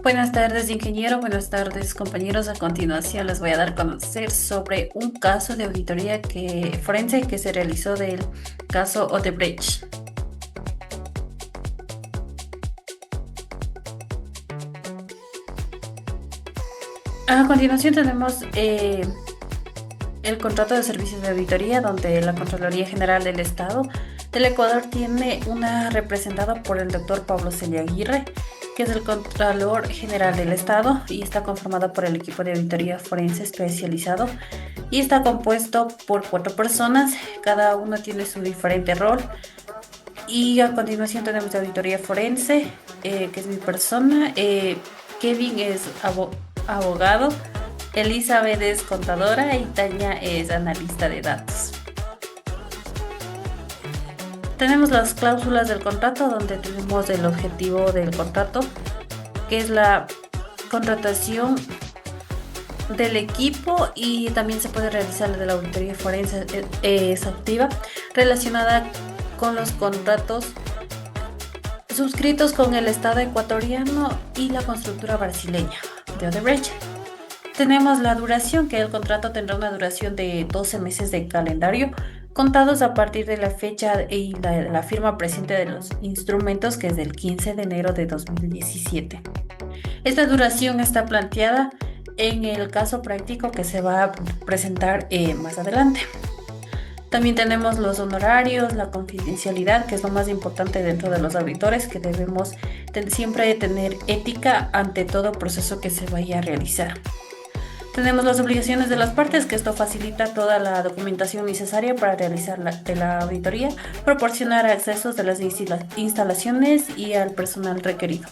Buenas tardes, ingeniero. Buenas tardes, compañeros. A continuación les voy a dar a conocer sobre un caso de auditoría forense que se realizó del caso Odebrecht. A continuación tenemos el contrato de servicios de auditoría, donde la Contraloría General del Estado del Ecuador tiene una representada por el doctor Pablo Celia Aguirre, que es el Contralor General del Estado, y está conformado por el equipo de auditoría forense especializado y está compuesto por 4 personas. Cada uno tiene su diferente rol. Y a continuación tenemos de auditoría forense, que es mi persona. Kevin es abogado, Elizabeth es contadora y Tania es analista de datos. Tenemos las cláusulas del contrato, donde tenemos el objetivo del contrato, que es la contratación del equipo, y también se puede realizar la de la auditoría forense exhaustiva relacionada con los contratos suscritos con el Estado ecuatoriano y la constructora brasileña de Odebrecht. Tenemos la duración, que el contrato tendrá una duración de 12 meses de calendario, contados a partir de la fecha y la firma presente de los instrumentos, que es del 15 de enero de 2017. Esta duración está planteada en el caso práctico que se va a presentar más adelante. También tenemos los honorarios, la confidencialidad, que es lo más importante dentro de los auditores, que debemos siempre tener ética ante todo proceso que se vaya a realizar. Tenemos las obligaciones de las partes, que esto facilita toda la documentación necesaria para realizar la auditoría, proporcionar accesos de las instalaciones y al personal requerido.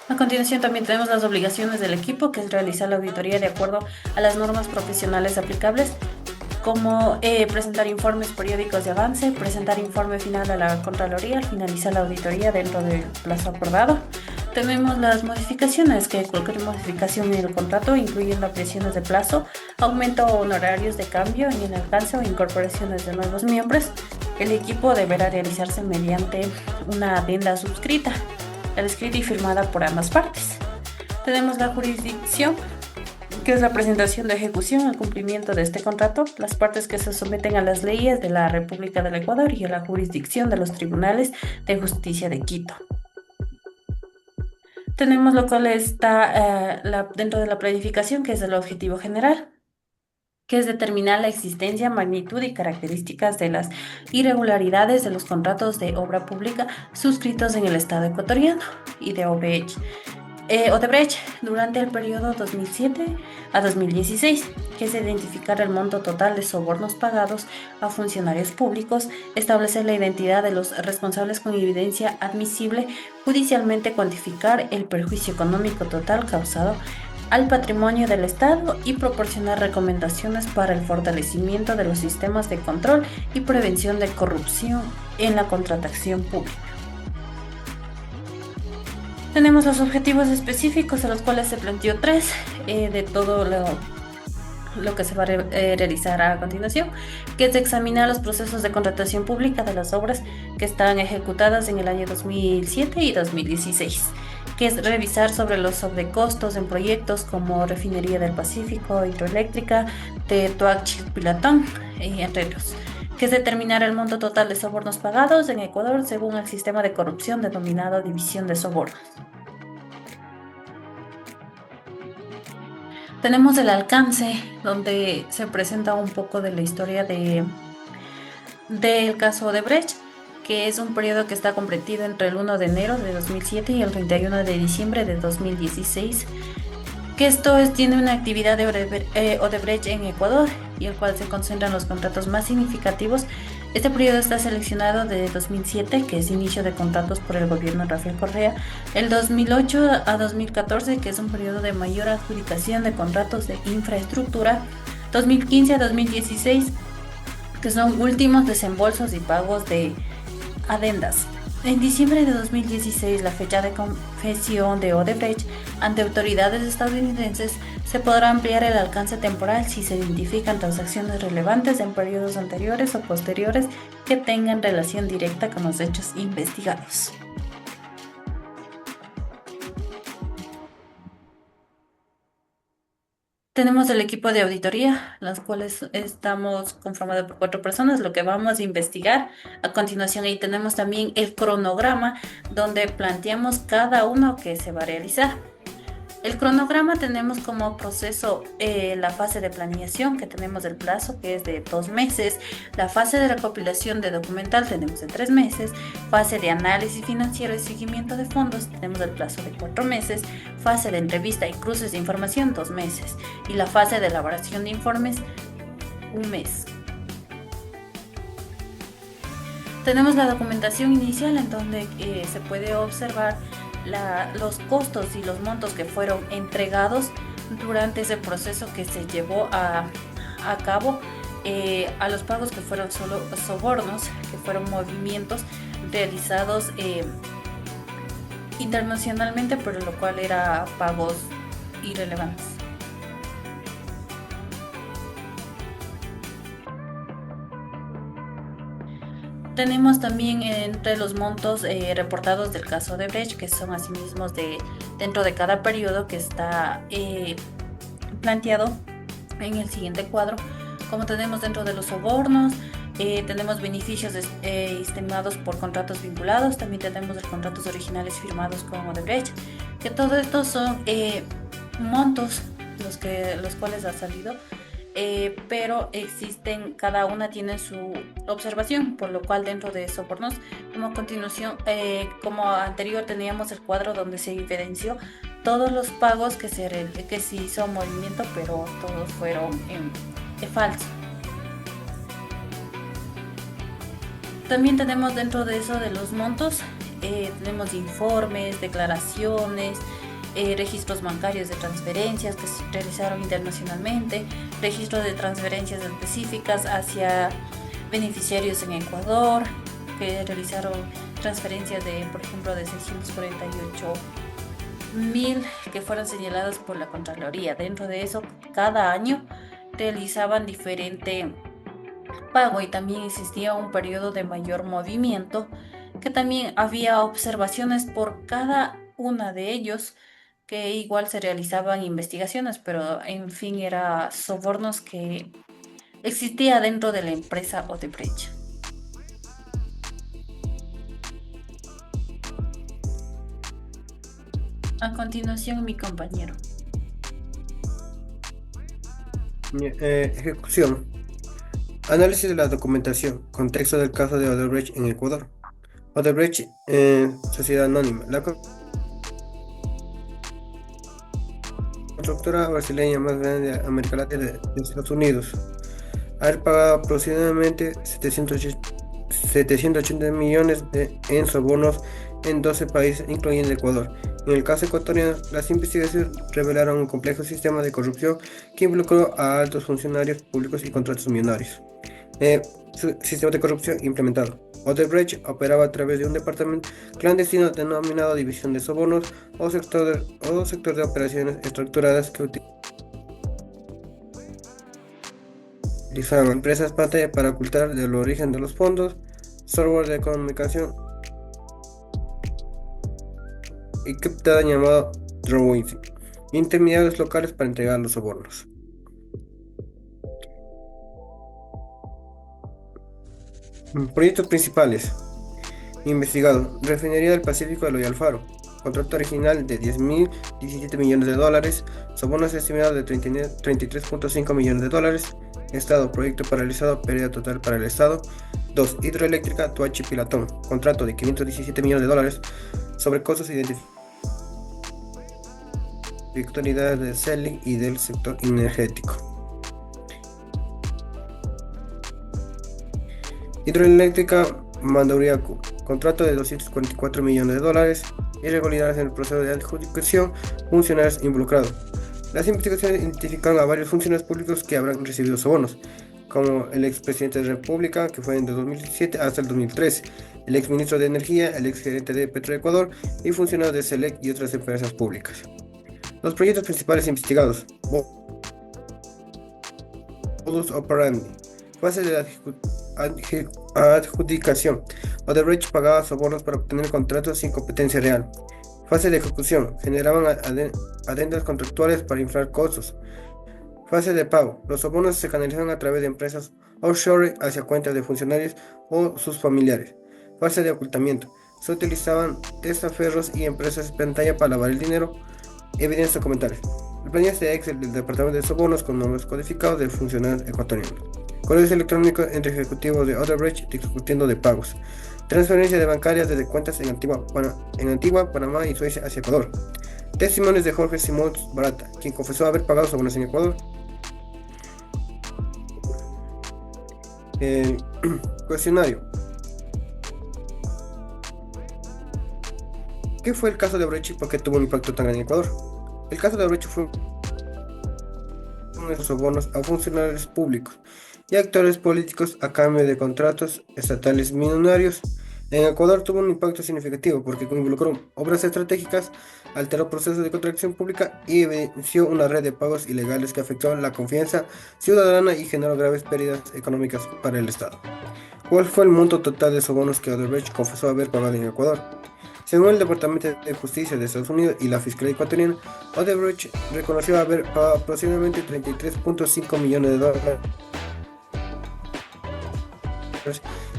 A continuación también tenemos las obligaciones del equipo, que es realizar la auditoría de acuerdo a las normas profesionales aplicables, como presentar informes periódicos de avance, presentar informe final a la Contraloría al finalizar la auditoría dentro del plazo acordado. Tenemos las modificaciones, que cualquier modificación en el contrato, incluyendo ampliaciones de plazo, aumento o honorarios de cambio en el alcance o incorporaciones de nuevos miembros. El equipo deberá realizarse mediante una adenda suscrita, escrita y firmada por ambas partes. Tenemos la jurisdicción, que es la presentación de ejecución al cumplimiento de este contrato, las partes que se someten a las leyes de la República del Ecuador y a la jurisdicción de los tribunales de justicia de Quito. Tenemos lo cual está dentro de la planificación, que es el objetivo general, que es determinar la existencia, magnitud y características de las irregularidades de los contratos de obra pública suscritos en el Estado ecuatoriano y de Odebrecht durante el periodo 2007 a 2016, que es identificar el monto total de sobornos pagados a funcionarios públicos, establecer la identidad de los responsables con evidencia admisible, judicialmente cuantificar el perjuicio económico total causado al patrimonio del Estado y proporcionar recomendaciones para el fortalecimiento de los sistemas de control y prevención de corrupción en la contratación pública. Tenemos los objetivos específicos, a los cuales se planteó 3 de todo lo que se va a realizar a continuación, que es examinar los procesos de contratación pública de las obras que están ejecutadas en el año 2007 y 2016, que es revisar sobre los sobrecostos en proyectos como Refinería del Pacífico, Hidroeléctrica, Tetuac-Chilpilatón, entre otros, que es determinar el monto total de sobornos pagados en Ecuador según el sistema de corrupción denominado división de sobornos. Tenemos el alcance, donde se presenta un poco de la historia del caso Odebrecht, que es un periodo que está comprendido entre el 1 de enero de 2007 y el 31 de diciembre de 2016, que tiene una actividad de Odebrecht en Ecuador, y el cual se concentran los contratos más significativos. Este periodo está seleccionado de 2007, que es inicio de contratos por el gobierno de Rafael Correa, el 2008 a 2014, que es un periodo de mayor adjudicación de contratos de infraestructura, 2015 a 2016, que son últimos desembolsos y pagos de adendas. En diciembre de 2016, la fecha de confesión de Odebrecht ante autoridades estadounidenses, Se podrá ampliar el alcance temporal si se identifican transacciones relevantes en periodos anteriores o posteriores que tengan relación directa con los hechos investigados. Tenemos el equipo de auditoría, las cuales estamos conformados por 4 personas, lo que vamos a investigar a continuación. Ahí tenemos también el cronograma donde planteamos cada uno que se va a realizar. El cronograma tenemos como proceso la fase de planeación, que tenemos el plazo, que es de 2 meses. La fase de recopilación de documental tenemos de 3 meses. Fase de análisis financiero y seguimiento de fondos tenemos el plazo de 4 meses. Fase de entrevista y cruces de información, 2 meses. Y la fase de elaboración de informes, 1 mes. Tenemos la documentación inicial en donde se puede observar los costos y los montos que fueron entregados durante ese proceso que se llevó a cabo, a los pagos que fueron solo sobornos, que fueron movimientos realizados internacionalmente, pero lo cual era pagos irrelevantes. Tenemos también entre los montos reportados del caso de Brecht, que son asimismo dentro de cada periodo, que está planteado en el siguiente cuadro. Como tenemos dentro de los sobornos, tenemos beneficios estimados por contratos vinculados, también tenemos los contratos originales firmados con Odebrecht, que todos estos son montos los cuales ha salido. Pero existen, cada una tiene su observación, por lo cual dentro de sobornos, como continuación, como anterior teníamos el cuadro donde se evidenció todos los pagos que se hizo movimiento, pero todos fueron falsos. También tenemos dentro de eso de los montos, tenemos informes, declaraciones, registros bancarios de transferencias que se realizaron internacionalmente, registros de transferencias específicas hacia beneficiarios en Ecuador, que realizaron transferencias por ejemplo, de 648.000 que fueron señaladas por la Contraloría. Dentro de eso, cada año realizaban diferente pago y también existía un periodo de mayor movimiento, que también había observaciones por cada una de ellos, que igual se realizaban investigaciones, pero en fin, era sobornos que existía dentro de la empresa Odebrecht. A continuación, mi compañero. Ejecución. Análisis de la documentación. Contexto del caso de Odebrecht en Ecuador. Odebrecht, sociedad anónima. La constructora brasileña más grande de América Latina de Estados Unidos. Haber pagado aproximadamente 780 millones en sobornos en 12 países, incluyendo Ecuador. En el caso ecuatoriano, las investigaciones revelaron un complejo sistema de corrupción que involucró a altos funcionarios públicos y contratos millonarios. Sistema de corrupción implementado. Odebrecht operaba a través de un departamento clandestino denominado División de Sobornos o sector de operaciones estructuradas que utilizaban empresas pantalla para ocultar el origen de los fondos, software de comunicación y criptada llamado drawing, intermediarios locales para entregar los sobornos. Proyectos principales. Investigado. Refinería del Pacífico de Loy Alfaro. Contrato original de 10.017 millones de dólares. Sobornos estimados de 33.5 millones de dólares. Estado. Proyecto paralizado. Pérdida total para el Estado. 2. Hidroeléctrica Tuachi Pilatón. Contrato de 517 millones de dólares. Sobre costos identificadas de CELI y del sector energético. Hidroeléctrica Mandauriacu, contrato de 244 millones de dólares, irregularidades en el proceso de adjudicación, funcionarios involucrados. Las investigaciones identificaron a varios funcionarios públicos que habrán recibido sobornos, como el expresidente de la República, que fue de 2007 hasta el 2013, el exministro de Energía, el exgerente de Petroecuador y funcionarios de SELEC y otras empresas públicas. Los proyectos principales investigados: modus operandi, fase de adjudicación. Odebrecht pagaba sobornos para obtener contratos sin competencia real. Fase de ejecución: generaban adendas contractuales para inflar costos. Fase de pago: los sobornos se canalizaban a través de empresas offshore hacia cuentas de funcionarios o sus familiares. Fase de ocultamiento: se utilizaban testaferros y empresas pantalla para lavar el dinero. Evidencias documentales: el planillas de Excel del Departamento de Sobornos con nombres codificados de funcionarios ecuatorianos. Correos electrónicos entre ejecutivos de Odebrecht discutiendo de pagos. Transferencias de bancarias desde cuentas en Antigua, Panamá y Suecia hacia Ecuador. Testimonios de Jorge Simón Barata, quien confesó haber pagado sobornos en Ecuador. Cuestionario: ¿qué fue el caso de Odebrecht y por qué tuvo un impacto tan grande en Ecuador? El caso de Odebrecht fue uno de los sobornos a funcionarios públicos y actores políticos a cambio de contratos estatales millonarios. En Ecuador tuvo un impacto significativo porque involucró obras estratégicas, alteró procesos de contratación pública y evidenció una red de pagos ilegales que afectó la confianza ciudadana y generó graves pérdidas económicas para el Estado. ¿Cuál fue el monto total de sobornos que Odebrecht confesó haber pagado en Ecuador? Según el Departamento de Justicia de Estados Unidos y la Fiscalía ecuatoriana, Odebrecht reconoció haber pagado aproximadamente $33.5 millones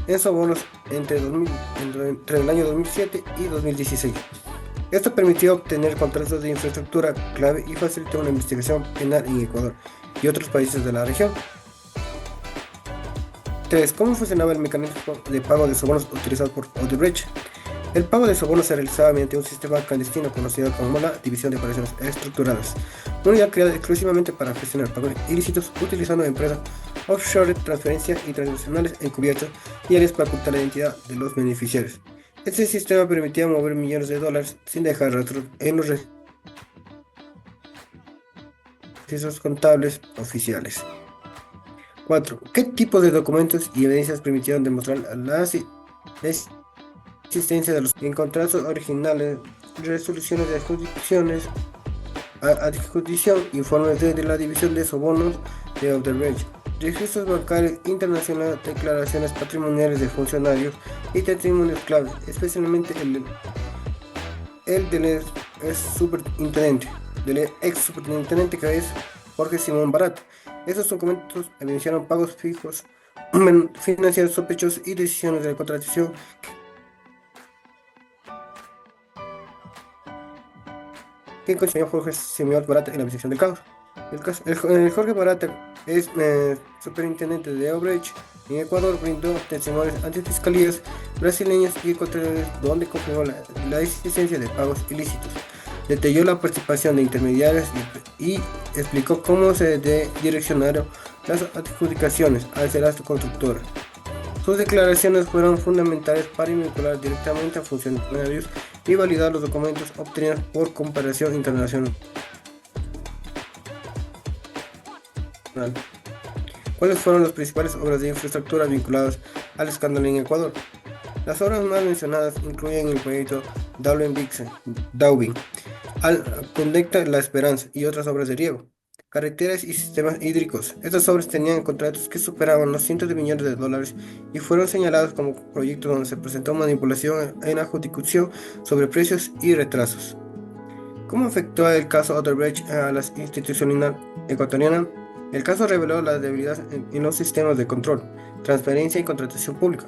en sobornos entre el año 2007 y 2016. Esto permitió obtener contratos de infraestructura clave y facilitó una investigación penal en Ecuador y otros países de la región. 3. ¿Cómo funcionaba el mecanismo de pago de sobornos utilizado por Odebrecht? El pago de sobornos se realizaba mediante un sistema clandestino conocido como la División de Operaciones Estructuradas, una unidad creada exclusivamente para gestionar pagos ilícitos utilizando empresas offshore, transferencias internacionales encubiertas y áreas para ocultar la identidad de los beneficiarios. Este sistema permitía mover millones de dólares sin dejar rastros en los registros contables oficiales. 4. ¿Qué tipos de documentos y evidencias permitieron demostrar la existencia de los contratos originales, resoluciones de adjudicación, informes de la División de Sobornos de Odebrecht, registros bancarios internacionales, declaraciones patrimoniales de funcionarios y testimonios clave, especialmente el del ex superintendente que es Jorge Simón Barata? Estos documentos evidenciaron pagos fijos, financieros sospechosos y decisiones de contratación que consiguió Jorge Simón Barata en la investigación del caso. El Jorge Barata es superintendente de Odebrecht en Ecuador, brindó testimonios ante fiscalías brasileñas y ecuatorianas donde confirmó la existencia de pagos ilícitos. Detalló la participación de intermediarios y explicó cómo se direccionaron las adjudicaciones hacia las constructoras. Sus declaraciones fueron fundamentales para vincular directamente a funcionarios y validar los documentos obtenidos por comparación internacional. ¿Cuáles fueron las principales obras de infraestructura vinculadas al escándalo en Ecuador? Las obras más mencionadas incluyen el proyecto Daubin, Conecta La Esperanza y otras obras de riego, carreteras y sistemas hídricos. Estas obras tenían contratos que superaban los cientos de millones de dólares y fueron señalados como proyectos donde se presentó manipulación en la adjudicación sobre precios y retrasos. ¿Cómo afectó el caso Odebrecht a la institucionalidad ecuatoriana? El caso reveló las debilidades en los sistemas de control, transparencia y contratación pública.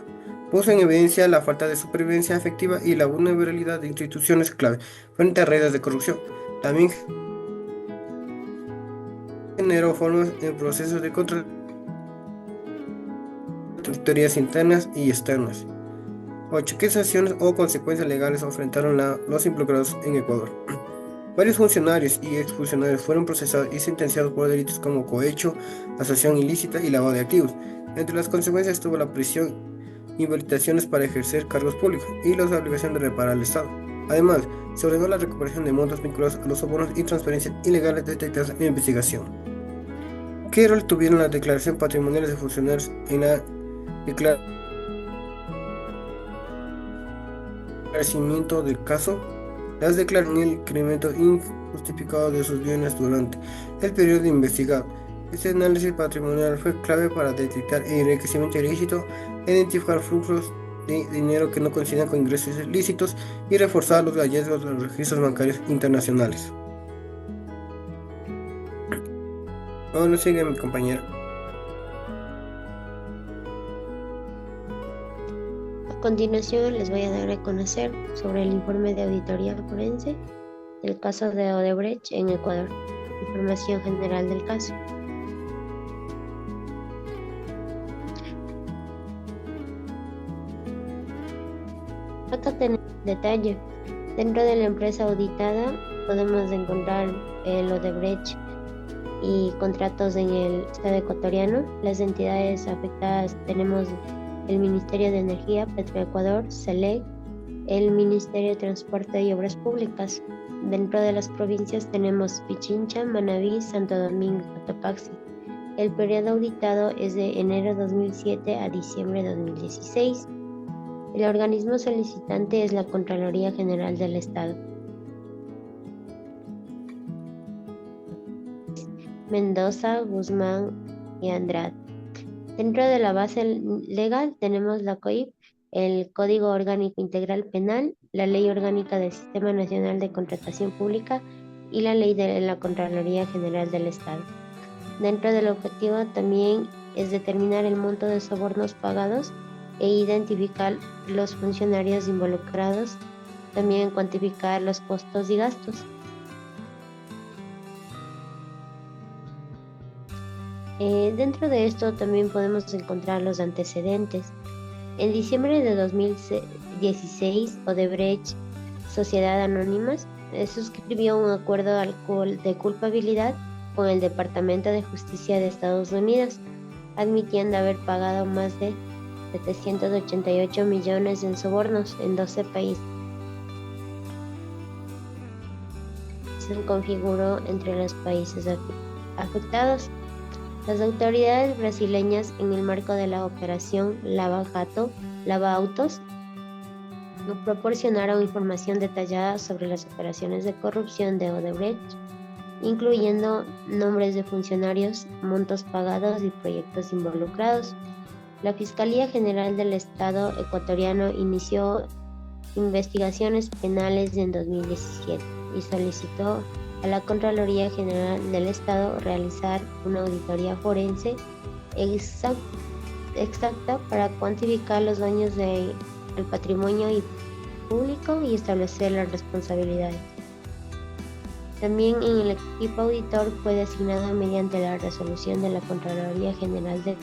Puso en evidencia la falta de supervivencia efectiva y la vulnerabilidad de instituciones clave frente a redes de corrupción. También generó formas en procesos de control, auditorías internas y externas. 8. ¿Qué sanciones o consecuencias legales enfrentaron los involucrados en Ecuador? Varios funcionarios y exfuncionarios fueron procesados y sentenciados por delitos como cohecho, asociación ilícita y lavado de activos. Entre las consecuencias estuvo la prisión, inhabilitaciones para ejercer cargos públicos y la obligación de reparar al Estado. Además, se ordenó la recuperación de montos vinculados a los sobornos y transferencias ilegales detectadas en la investigación. ¿Qué rol tuvieron las declaraciones patrimoniales de funcionarios en la esclarecimiento del caso? Las declararon el incremento justificado de sus bienes durante el periodo investigado. Este análisis patrimonial fue clave para detectar enriquecimiento ilícito, identificar flujos de dinero que no coinciden con ingresos ilícitos y reforzar los hallazgos de los registros bancarios internacionales. Ahora sigue mi compañero. A continuación les voy a dar a conocer sobre el informe de auditoría forense del caso de Odebrecht en Ecuador. Información general del caso. Acá tenemos detalle. Dentro de la empresa auditada podemos encontrar el Odebrecht y contratos en el Estado ecuatoriano. Las entidades afectadas tenemos el Ministerio de Energía, Petroecuador, SELEC, el Ministerio de Transporte y Obras Públicas. Dentro de las provincias tenemos Pichincha, Manabí, Santo Domingo y Cotopaxi. El periodo auditado es de enero 2007 a diciembre 2016. El organismo solicitante es la Contraloría General del Estado. Mendoza, Guzmán y Andrade. Dentro de la base legal tenemos la COIP, el Código Orgánico Integral Penal, la Ley Orgánica del Sistema Nacional de Contratación Pública y la Ley de la Contraloría General del Estado. Dentro del objetivo también es determinar el monto de sobornos pagados e identificar los funcionarios involucrados, también cuantificar los costos y gastos. Dentro de esto también podemos encontrar los antecedentes. En diciembre de 2016, Odebrecht, Sociedad Anónimas, suscribió un acuerdo de culpabilidad con el Departamento de Justicia de Estados Unidos, admitiendo haber pagado más de 788 millones en sobornos en 12 países. Se configuró entre los países afectados. Las autoridades brasileñas, en el marco de la operación Lava Autos, proporcionaron información detallada sobre las operaciones de corrupción de Odebrecht, incluyendo nombres de funcionarios, montos pagados y proyectos involucrados. La Fiscalía General del Estado ecuatoriano inició investigaciones penales en 2017 y solicitó a la Contraloría General del Estado realizar una auditoría forense exacta para cuantificar los daños del patrimonio público y establecer las responsabilidades. También en el equipo auditor fue designado mediante la resolución de la Contraloría General del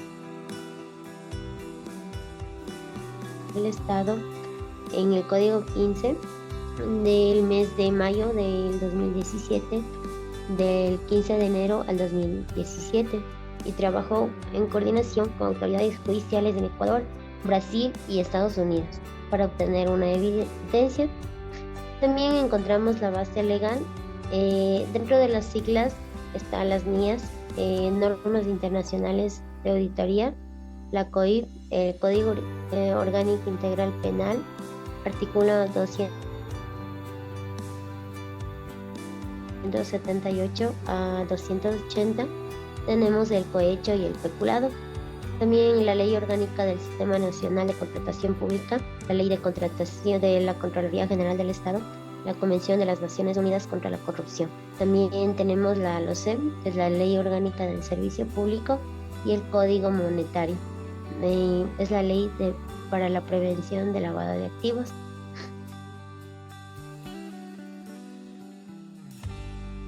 Estado en el Código 15 del mes de mayo del 2017, del 15 de enero al 2017, y trabajó en coordinación con autoridades judiciales en Ecuador, Brasil y Estados Unidos para obtener una evidencia. También encontramos la base legal. Dentro de las siglas están las NIAS, normas internacionales de auditoría, la COIP, el Código Orgánico Integral Penal, artículo 278 a 280, tenemos el cohecho y el peculado. También la Ley Orgánica del Sistema Nacional de Contratación Pública, la Ley de Contratación de la Contraloría General del Estado, la Convención de las Naciones Unidas contra la Corrupción. También tenemos la LOCEM, que es la Ley Orgánica del Servicio Público, y el Código Monetario, es la ley para la prevención del lavado de activos.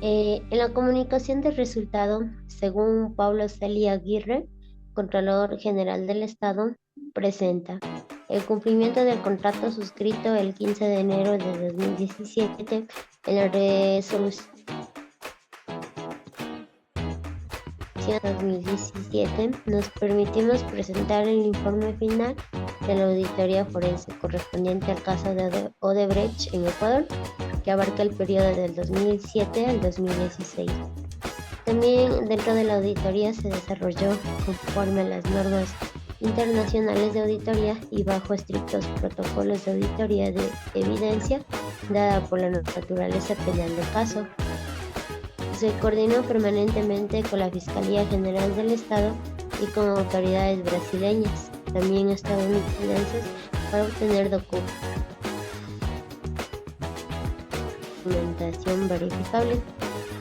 En la comunicación de resultado, según Pablo Celia Aguirre, Contralor General del Estado, presenta el cumplimiento del contrato suscrito el 15 de enero de 2017 en la resolución 2017. Nos permitimos presentar el informe final de la auditoría forense correspondiente al caso de Odebrecht en Ecuador, que abarca el periodo del 2007 al 2016. También dentro de la auditoría se desarrolló conforme a las normas internacionales de auditoría y bajo estrictos protocolos de auditoría de evidencia dada por la naturaleza penal del caso. Se coordinó permanentemente con la Fiscalía General del Estado y con autoridades brasileñas, también estadounidenses, para obtener documentación verificable.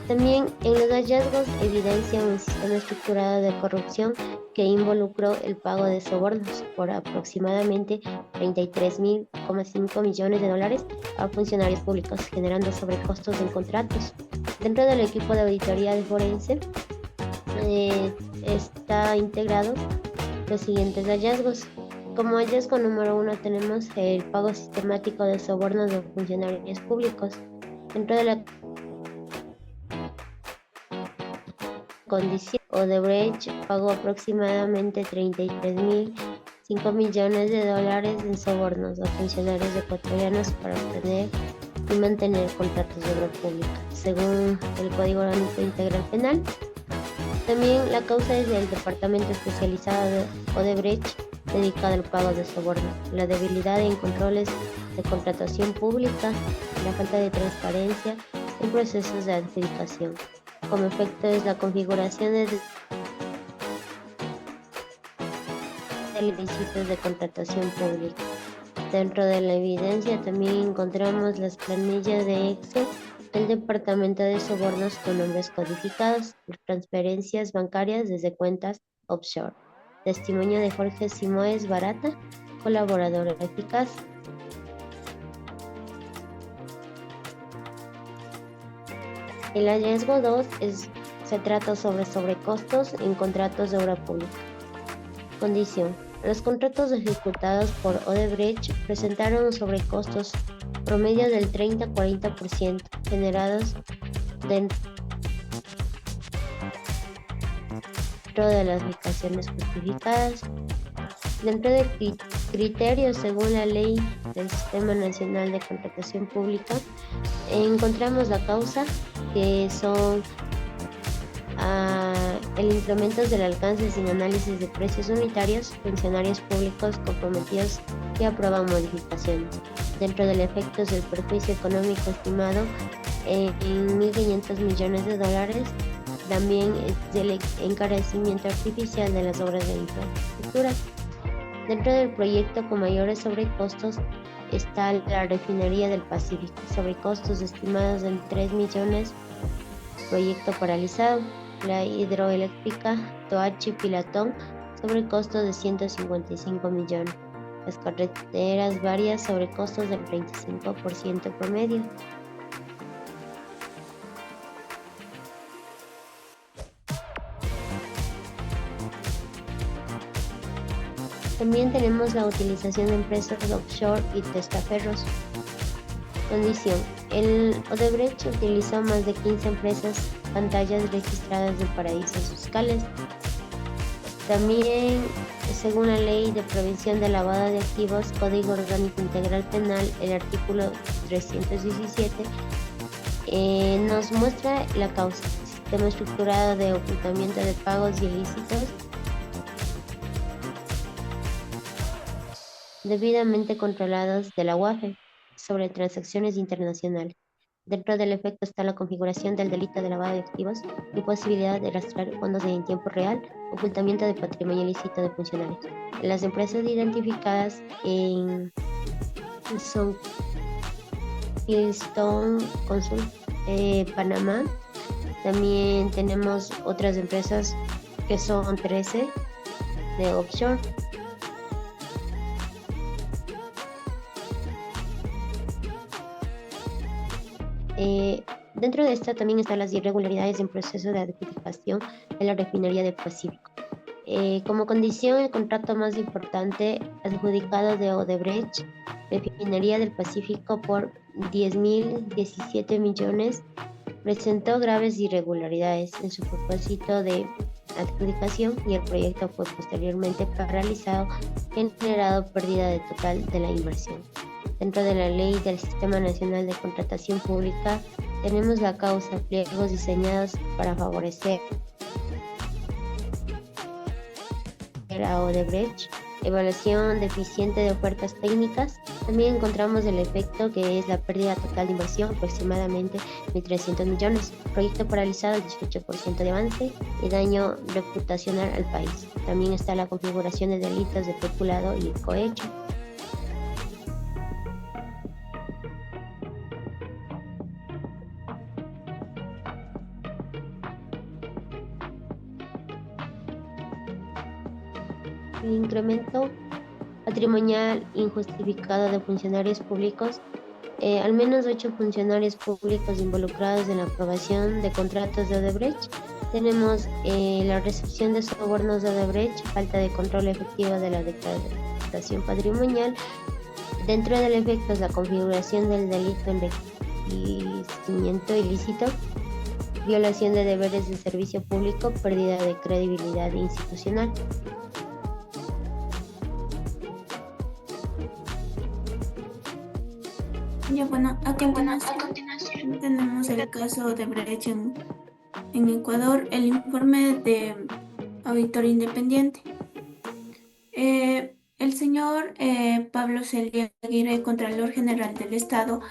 También en los hallazgos evidencia un sistema estructurado de corrupción que involucró el pago de sobornos por aproximadamente 33.5 millones de dólares a funcionarios públicos, generando sobrecostos en contratos. Dentro del equipo de auditoría de forense está integrado los siguientes hallazgos. Como hallazgo número 1 tenemos el pago sistemático de sobornos de funcionarios públicos. Dentro de la condición, Odebrecht pagó aproximadamente 33.5 millones de dólares en sobornos a funcionarios ecuatorianos para obtener y mantener contratos de obra pública, según el Código Orgánico Integral Penal. También la causa es del Departamento Especializado de Odebrecht dedicado al pago de sobornos, la debilidad en controles de contratación pública, la falta de transparencia en procesos de adjudicación. Como efecto es la configuración de ilícitos de contratación pública. Dentro de la evidencia también encontramos las planillas de Excel del Departamento de Sobornos con nombres codificados, transferencias bancarias desde cuentas offshore. Testimonio de Jorge Simoes Barata, colaborador eficaz. El hallazgo 2 se trata sobre sobrecostos en contratos de obra pública. Condición: los contratos ejecutados por Odebrecht presentaron sobrecostos promedio del 30-40% generados dentro de las ubicaciones justificadas. Dentro de criterios según la ley del Sistema Nacional de Contratación Pública, encontramos la causa, que son el incremento del alcance sin análisis de precios unitarios, funcionarios públicos comprometidos que aprueban modificaciones. Dentro del efectos del perjuicio económico estimado en 1.500 millones de dólares, también es el encarecimiento artificial de las obras de infraestructura. Dentro del proyecto con mayores sobrecostos está la refinería del Pacífico, sobrecostos estimados en 3 millones, proyecto paralizado. La hidroeléctrica Toachi Pilatón, sobrecostos de 155 millones. Las carreteras varias, sobrecostos del 25% promedio. También tenemos la utilización de empresas offshore y testaferros. Condición: el Odebrecht utilizó más de 15 empresas pantallas registradas en paraísos fiscales. También, según la Ley de Prevención de Lavado de Activos, Código Orgánico Integral Penal, el artículo 317, nos muestra la causa: sistema estructurado de ocultamiento de pagos ilícitos debidamente controlados de la UAFE sobre transacciones internacionales. Dentro del efecto está la configuración del delito de lavado de activos, imposibilidad de rastrear fondos en tiempo real, ocultamiento de patrimonio ilícito de funcionarios. Las empresas identificadas son Keystone Consult, Panamá. También tenemos otras empresas que son 13 de offshore. Dentro de esta también están las irregularidades en proceso de adjudicación de la refinería del Pacífico. Como condición, el contrato más importante adjudicado de Odebrecht, refinería del Pacífico por 10.017 millones, presentó graves irregularidades en su propósito de adjudicación y el proyecto fue posteriormente paralizado, generando pérdida total de la inversión. Dentro de la ley del Sistema Nacional de Contratación Pública tenemos la causa: pliegos diseñados para favorecer a Odebrecht evaluación deficiente de ofertas técnicas. También encontramos el efecto que es la pérdida total de inversión, aproximadamente 1.300 millones, proyecto paralizado, 18% de avance y daño reputacional al país. También está la configuración de delitos de peculado y cohecho. El incremento patrimonial injustificado de funcionarios públicos. Al menos 8 funcionarios públicos involucrados en la aprobación de contratos de Odebrecht. Tenemos la recepción de sobornos de Odebrecht, falta de control efectivo de la declaración patrimonial. Dentro del efecto es la configuración del delito en enriquecimiento ilícito, violación de deberes de servicio público, pérdida de credibilidad institucional. Ya bueno, a continuación tenemos el caso de Brecht en Ecuador, el informe de auditor independiente. El señor Pablo Celia Aguirre, Contralor General del Estado,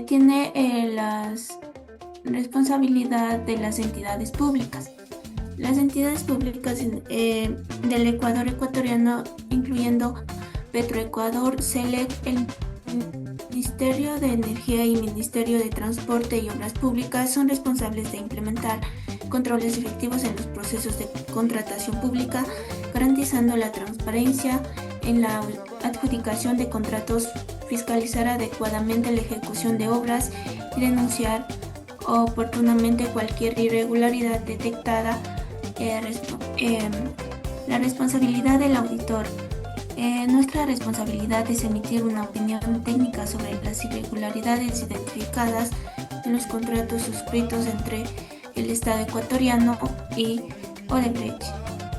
tiene la responsabilidad de las entidades públicas. Las entidades públicas del Ecuador ecuatoriano, incluyendo Petroecuador, SELEC, el Ministerio de Energía y Ministerio de Transporte y Obras Públicas, son responsables de implementar controles efectivos en los procesos de contratación pública, garantizando la transparencia en la adjudicación de contratos, fiscalizar adecuadamente la ejecución de obras y denunciar oportunamente cualquier irregularidad detectada. La responsabilidad del auditor. Nuestra responsabilidad es emitir una opinión técnica sobre las irregularidades identificadas en los contratos suscritos entre el Estado ecuatoriano y Odebrecht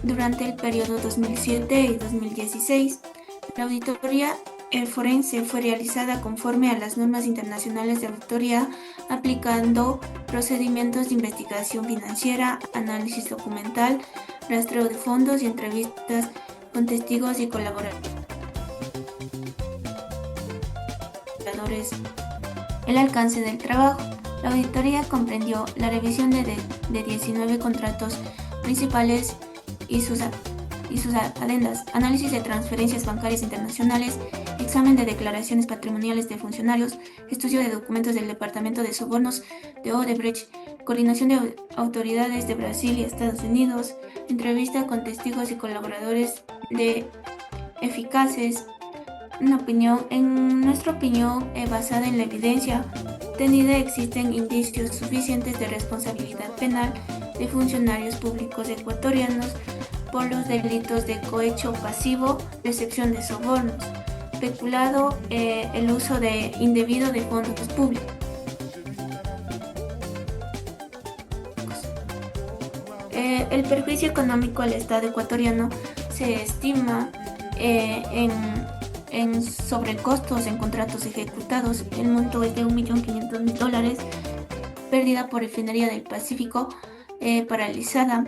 durante el periodo 2007 y 2016. La auditoría forense fue realizada conforme a las normas internacionales de auditoría, aplicando procedimientos de investigación financiera, análisis documental, rastreo de fondos y entrevistas con testigos y colaboradores. El alcance del trabajo. La auditoría comprendió la revisión de 19 contratos principales y sus adendas, análisis de transferencias bancarias internacionales, examen de declaraciones patrimoniales de funcionarios, estudio de documentos del Departamento de Sobornos de Odebrecht, coordinación de autoridades de Brasil y Estados Unidos, entrevista con testigos y colaboradores de eficaces. En nuestra opinión, basada en la evidencia tenida, existen indicios suficientes de responsabilidad penal de funcionarios públicos ecuatorianos por los delitos de cohecho pasivo, recepción de sobornos, peculado, el uso indebido de fondos públicos. El perjuicio económico al Estado ecuatoriano se estima en sobrecostos en contratos ejecutados. El monto es de $1.500.000. Pérdida por refinería del Pacífico paralizada.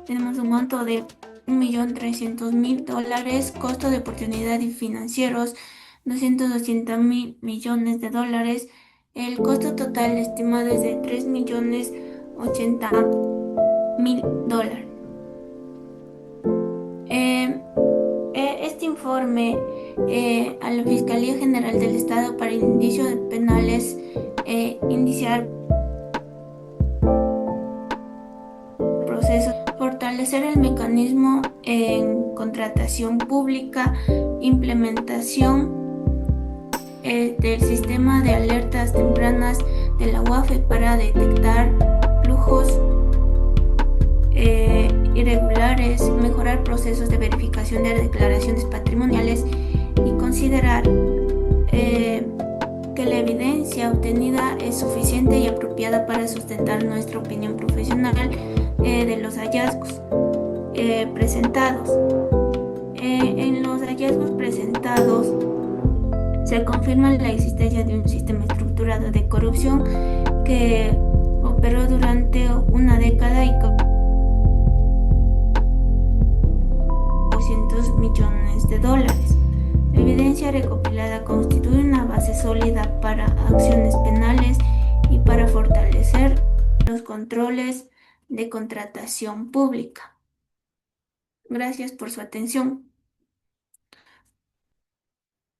Tenemos un monto de $1.300.000. Costo de oportunidad y financieros, $280.000 millones. El costo total estimado es de $3.080.000. Este informe a la Fiscalía General del Estado para indicio de penales, iniciar procesos, fortalecer el mecanismo en contratación pública, implementación del sistema de alertas tempranas de la UAFE para detectar flujos irregulares, mejorar procesos de verificación de declaraciones patrimoniales y considerar que la evidencia obtenida es suficiente y apropiada para sustentar nuestra opinión profesional de los hallazgos presentados. En los hallazgos presentados se confirma la existencia de un sistema estructurado de corrupción que operó durante una década y evidencia recopilada constituye una base sólida para acciones penales y para fortalecer los controles de contratación pública. Gracias por su atención.